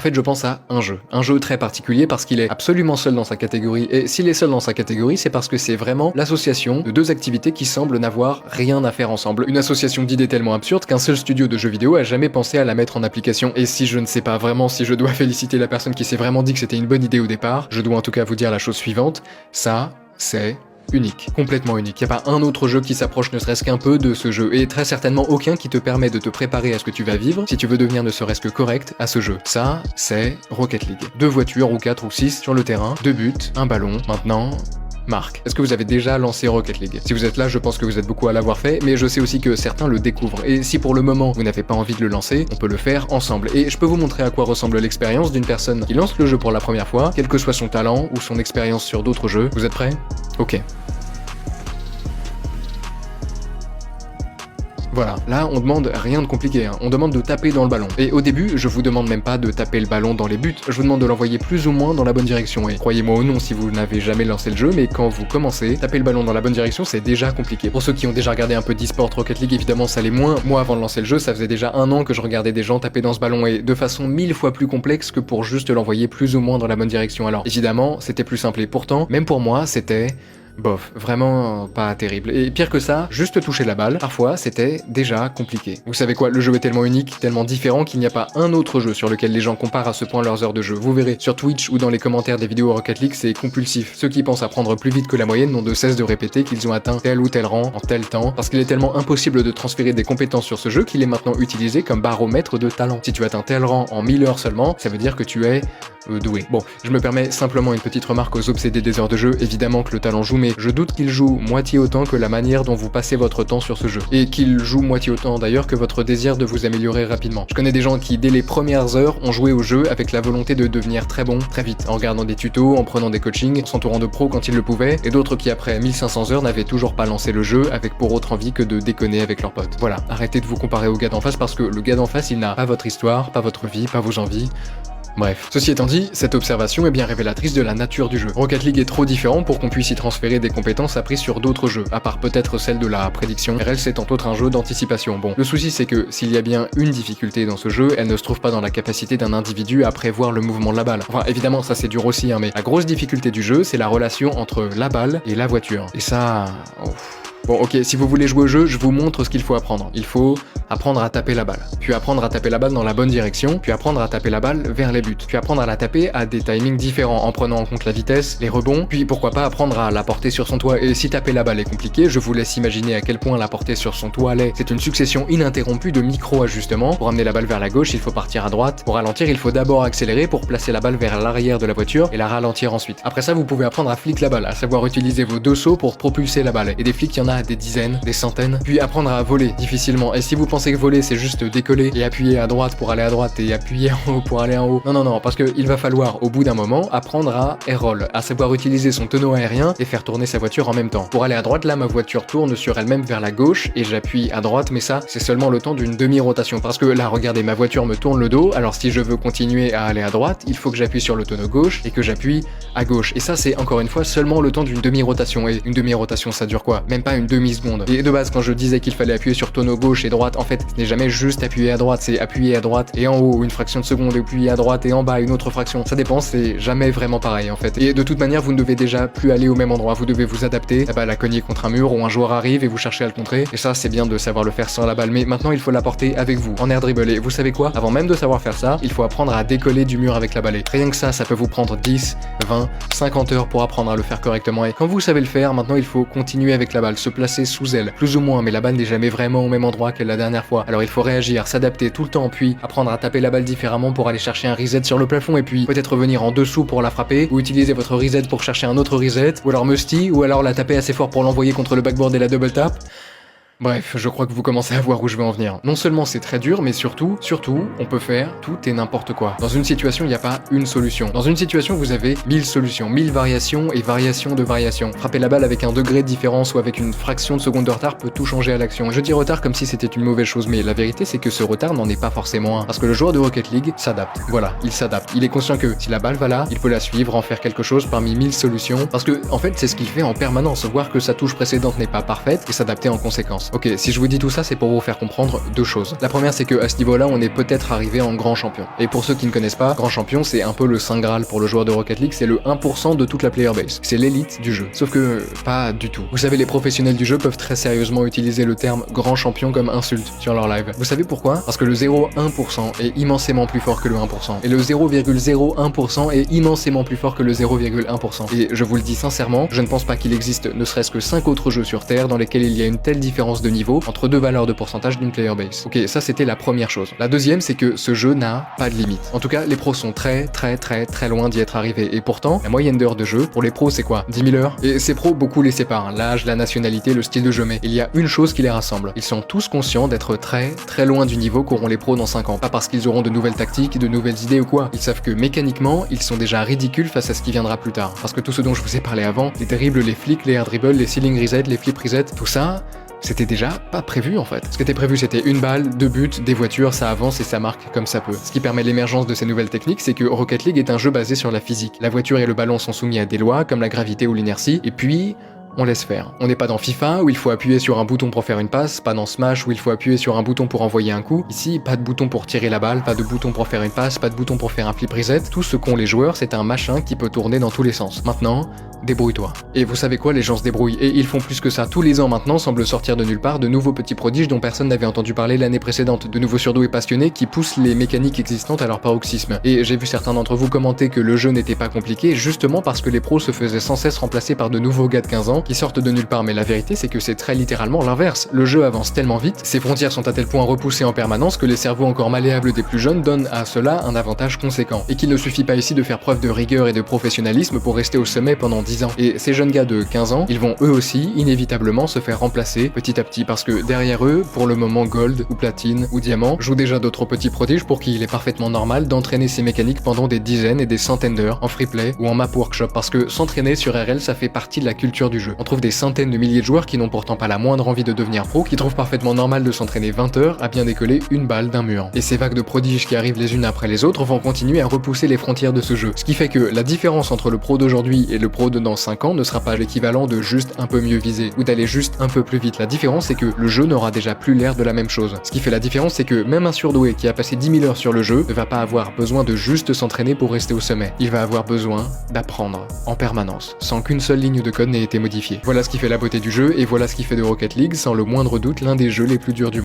En fait, je pense à un jeu très particulier parce qu'il est absolument seul dans sa catégorie, et s'il est seul dans sa catégorie, c'est parce que c'est vraiment l'association de deux activités qui semblent n'avoir rien à faire ensemble. Une association d'idées tellement absurde qu'un seul studio de jeux vidéo a jamais pensé à la mettre en application. Et si je ne sais pas vraiment si je dois féliciter la personne qui s'est vraiment dit que c'était une bonne idée au départ, je dois en tout cas vous dire la chose suivante, ça, c'est unique, complètement unique. Il n'y a pas un autre jeu qui s'approche ne serait-ce qu'un peu de ce jeu, et très certainement aucun qui te permet de te préparer à ce que tu vas vivre si tu veux devenir ne serait-ce que correct à ce jeu. Ça, c'est Rocket League. 2 voitures, ou 4 ou 6 sur le terrain, 2 buts, un ballon, maintenant... Marc, est-ce que vous avez déjà lancé Rocket League? Si vous êtes là, je pense que vous êtes beaucoup à l'avoir fait, mais je sais aussi que certains le découvrent. Et si pour le moment, vous n'avez pas envie de le lancer, on peut le faire ensemble. Et je peux vous montrer à quoi ressemble l'expérience d'une personne qui lance le jeu pour la première fois, quel que soit son talent ou son expérience sur d'autres jeux. Vous êtes prêts? Ok. Voilà, là on demande rien de compliqué, hein. On demande de taper dans le ballon. Et au début, je vous demande même pas de taper le ballon dans les buts, je vous demande de l'envoyer plus ou moins dans la bonne direction. Et croyez-moi ou non si vous n'avez jamais lancé le jeu, mais quand vous commencez, taper le ballon dans la bonne direction, c'est déjà compliqué. Pour ceux qui ont déjà regardé un peu d'e-sport Rocket League, évidemment ça l'est moins. Moi avant de lancer le jeu, ça faisait déjà 1 an que je regardais des gens taper dans ce ballon, et de façon 1000 fois plus complexe que pour juste l'envoyer plus ou moins dans la bonne direction. Alors évidemment, c'était plus simple, et pourtant, même pour moi, c'était... bof, vraiment pas terrible. Et pire que ça, juste toucher la balle, parfois c'était déjà compliqué. Vous savez quoi, le jeu est tellement unique, tellement différent qu'il n'y a pas un autre jeu sur lequel les gens comparent à ce point leurs heures de jeu. Vous verrez, sur Twitch ou dans les commentaires des vidéos Rocket League, c'est compulsif. Ceux qui pensent apprendre plus vite que la moyenne n'ont de cesse de répéter qu'ils ont atteint tel ou tel rang en tel temps, parce qu'il est tellement impossible de transférer des compétences sur ce jeu qu'il est maintenant utilisé comme baromètre de talent. Si tu atteins tel rang en 1000 heures seulement, ça veut dire que tu es doué. Bon, je me permets simplement une petite remarque aux obsédés des heures de jeu, évidemment que le talent joue, mais je doute qu'il joue moitié autant que la manière dont vous passez votre temps sur ce jeu. Et qu'il joue moitié autant d'ailleurs que votre désir de vous améliorer rapidement. Je connais des gens qui, dès les premières heures, ont joué au jeu avec la volonté de devenir très bon, très vite, en regardant des tutos, en prenant des coachings, en s'entourant de pros quand ils le pouvaient, et d'autres qui, après 1500 heures, n'avaient toujours pas lancé le jeu, avec pour autre envie que de déconner avec leurs potes. Voilà, arrêtez de vous comparer au gars d'en face, parce que le gars d'en face, il n'a pas votre histoire, pas votre vie, pas vos envies. Bref. Ceci étant dit, cette observation est bien révélatrice de la nature du jeu. Rocket League est trop différent pour qu'on puisse y transférer des compétences apprises sur d'autres jeux, à part peut-être celle de la prédiction, RL c'est en autre un jeu d'anticipation. Bon, le souci c'est que s'il y a bien une difficulté dans ce jeu, elle ne se trouve pas dans la capacité d'un individu à prévoir le mouvement de la balle. Enfin, évidemment, ça c'est dur aussi, hein, mais la grosse difficulté du jeu, c'est la relation entre la balle et la voiture. Et ça... Bon ok, si vous voulez jouer au jeu, je vous montre ce qu'il faut apprendre. Il faut apprendre à taper la balle, puis apprendre à taper la balle dans la bonne direction, puis apprendre à taper la balle vers les buts, puis apprendre à la taper à des timings différents en prenant en compte la vitesse, les rebonds, puis pourquoi pas apprendre à la porter sur son toit. Et si taper la balle est compliqué, je vous laisse imaginer à quel point la porter sur son toit l'est. C'est une succession ininterrompue de micro-ajustements. Pour amener la balle vers la gauche, il faut partir à droite. Pour ralentir, il faut d'abord accélérer pour placer la balle vers l'arrière de la voiture et la ralentir ensuite. Après ça, vous pouvez apprendre à flic la balle, à savoir utiliser vos deux sauts pour propulser la balle. Et des flicks, il y en a des dizaines, des centaines. Puis apprendre à voler difficilement. Et si vous pensez que voler c'est juste décoller et appuyer à droite pour aller à droite et appuyer en haut pour aller en haut, non, parce que il va falloir au bout d'un moment apprendre à air-roll, à savoir utiliser son tonneau aérien et faire tourner sa voiture en même temps. Pour aller à droite, là ma voiture tourne sur elle-même vers la gauche et j'appuie à droite, mais ça c'est seulement le temps d'une demi-rotation, parce que là regardez, ma voiture me tourne le dos, alors si je veux continuer à aller à droite, il faut que j'appuie sur le tonneau gauche et que j'appuie à gauche. Et ça c'est encore une fois seulement le temps d'une demi-rotation, et une demi-rotation ça dure quoi? Même pas une demi-seconde. Et de base quand je disais qu'il fallait appuyer sur tonneau gauche et droite, en fait ce n'est jamais juste appuyer à droite, c'est appuyer à droite et en haut une fraction de seconde, et puis à droite et en bas une autre fraction. Ça dépend, c'est jamais vraiment pareil en fait. Et de toute manière vous ne devez déjà plus aller au même endroit, vous devez vous adapter. La balle à cogner contre un mur ou un joueur arrive et vous cherchez à le contrer. Et ça c'est bien de savoir le faire sans la balle, mais maintenant il faut la porter avec vous, en air dribble. Et vous savez quoi? Avant même de savoir faire ça, il faut apprendre à décoller du mur avec la balle. Et rien que ça peut vous prendre 10, 20, 50 heures pour apprendre à le faire correctement. Et quand vous savez le faire, maintenant il faut continuer avec la balle, se placer sous elle, plus ou moins, mais la balle n'est jamais vraiment au même endroit qu'elle la dernière fois. Alors il faut réagir, s'adapter tout le temps, puis apprendre à taper la balle différemment pour aller chercher un reset sur le plafond, et puis peut-être revenir en dessous pour la frapper, ou utiliser votre reset pour chercher un autre reset, ou alors musty, ou alors la taper assez fort pour l'envoyer contre le backboard et la double tap. Bref, je crois que vous commencez à voir où je vais en venir. Non seulement c'est très dur, mais surtout, on peut faire tout et n'importe quoi. Dans une situation, il n'y a pas une solution. Dans une situation, vous avez 1000 solutions, 1000 variations et variations de variations. Frapper la balle avec un degré de différence ou avec une fraction de seconde de retard peut tout changer à l'action. Je dis retard comme si c'était une mauvaise chose, mais la vérité c'est que ce retard n'en est pas forcément un. Parce que le joueur de Rocket League s'adapte. Voilà, il s'adapte. Il est conscient que si la balle va là, il peut la suivre, en faire quelque chose parmi 1000 solutions. Parce que, en fait, c'est ce qu'il fait en permanence, voir que sa touche précédente n'est pas parfaite et s'adapter en conséquence. Base. Ok, si je vous dis tout ça, c'est pour vous faire comprendre deux choses. La première, c'est que à ce niveau-là, on est peut-être arrivé en grand champion. Et pour ceux qui ne connaissent pas, grand champion, c'est un peu le saint graal pour le joueur de Rocket League, c'est le 1% de toute la player base. C'est l'élite du jeu. Sauf que, pas du tout. Vous savez, les professionnels du jeu peuvent très sérieusement utiliser le terme grand champion comme insulte sur leur live. Vous savez pourquoi? Parce que le 0,1% est immensément plus fort que le 1%. Et le 0,01% est immensément plus fort que le 0,1%. Et je vous le dis sincèrement, je ne pense pas qu'il existe ne serait-ce que 5 autres jeux sur Terre dans lesquels il y a une telle différence de niveau entre deux valeurs de pourcentage d'une player base. Ok, ça c'était la première chose. La deuxième, c'est que ce jeu n'a pas de limite. En tout cas, les pros sont très loin d'y être arrivés. Et pourtant, la moyenne d'heures de jeu, pour les pros, c'est quoi? 10 000 heures? Et ces pros, beaucoup les séparent, hein, l'âge, la nationalité, le style de jeu, mais il y a une chose qui les rassemble. Ils sont tous conscients d'être très loin du niveau qu'auront les pros dans 5 ans. Pas parce qu'ils auront de nouvelles tactiques, de nouvelles idées ou quoi. Ils savent que mécaniquement, ils sont déjà ridicules face à ce qui viendra plus tard. Parce que tout ce dont je vous ai parlé avant, les terribles, les flicks, les air dribbles, les ceiling reset, les flip reset, tout ça, c'était déjà pas prévu en fait. Ce qui était prévu, c'était une balle, 2 buts, des voitures, ça avance et ça marque comme ça peut. Ce qui permet l'émergence de ces nouvelles techniques, c'est que Rocket League est un jeu basé sur la physique. La voiture et le ballon sont soumis à des lois comme la gravité ou l'inertie, et puis on laisse faire. On n'est pas dans FIFA où il faut appuyer sur un bouton pour faire une passe, pas dans Smash où il faut appuyer sur un bouton pour envoyer un coup. Ici, pas de bouton pour tirer la balle, pas de bouton pour faire une passe, pas de bouton pour faire un flip reset. Tout ce qu'ont les joueurs, c'est un machin qui peut tourner dans tous les sens. Maintenant, débrouille-toi. Et vous savez quoi, les gens se débrouillent. Et ils font plus que ça. Tous les ans maintenant semblent sortir de nulle part de nouveaux petits prodiges dont personne n'avait entendu parler l'année précédente. De nouveaux surdoués passionnés qui poussent les mécaniques existantes à leur paroxysme. Et j'ai vu certains d'entre vous commenter que le jeu n'était pas compliqué justement parce que les pros se faisaient sans cesse remplacer par de nouveaux gars de 15 ans qui sortent de nulle part. Mais la vérité, c'est que c'est très littéralement l'inverse. Le jeu avance tellement vite, ses frontières sont à tel point repoussées en permanence que les cerveaux encore malléables des plus jeunes donnent à cela un avantage conséquent. Et qu'il ne suffit pas ici de faire preuve de rigueur et de professionnalisme pour rester au sommet pendant 10 ans. Et ces jeunes gars de 15 ans, ils vont eux aussi inévitablement se faire remplacer petit à petit parce que derrière eux, pour le moment gold ou platine ou diamant, jouent déjà d'autres petits prodiges pour qui il est parfaitement normal d'entraîner ces mécaniques pendant des dizaines et des centaines d'heures en freeplay ou en map workshop parce que s'entraîner sur RL ça fait partie de la culture du jeu. On trouve des centaines de milliers de joueurs qui n'ont pourtant pas la moindre envie de devenir pro, qui trouvent parfaitement normal de s'entraîner 20 heures à bien décoller une balle d'un mur. Et ces vagues de prodiges qui arrivent les unes après les autres vont continuer à repousser les frontières de ce jeu. Ce qui fait que la différence entre le pro d'aujourd'hui et le pro de dans 5 ans ne sera pas l'équivalent de juste un peu mieux viser ou d'aller juste un peu plus vite. La différence c'est que le jeu n'aura déjà plus l'air de la même chose. Ce qui fait la différence c'est que même un surdoué qui a passé 10 000 heures sur le jeu ne va pas avoir besoin de juste s'entraîner pour rester au sommet. Il va avoir besoin d'apprendre en permanence, sans qu'une seule ligne de code n'ait été modifiée. Voilà ce qui fait la beauté du jeu et voilà ce qui fait de Rocket League sans le moindre doute l'un des jeux les plus durs du monde.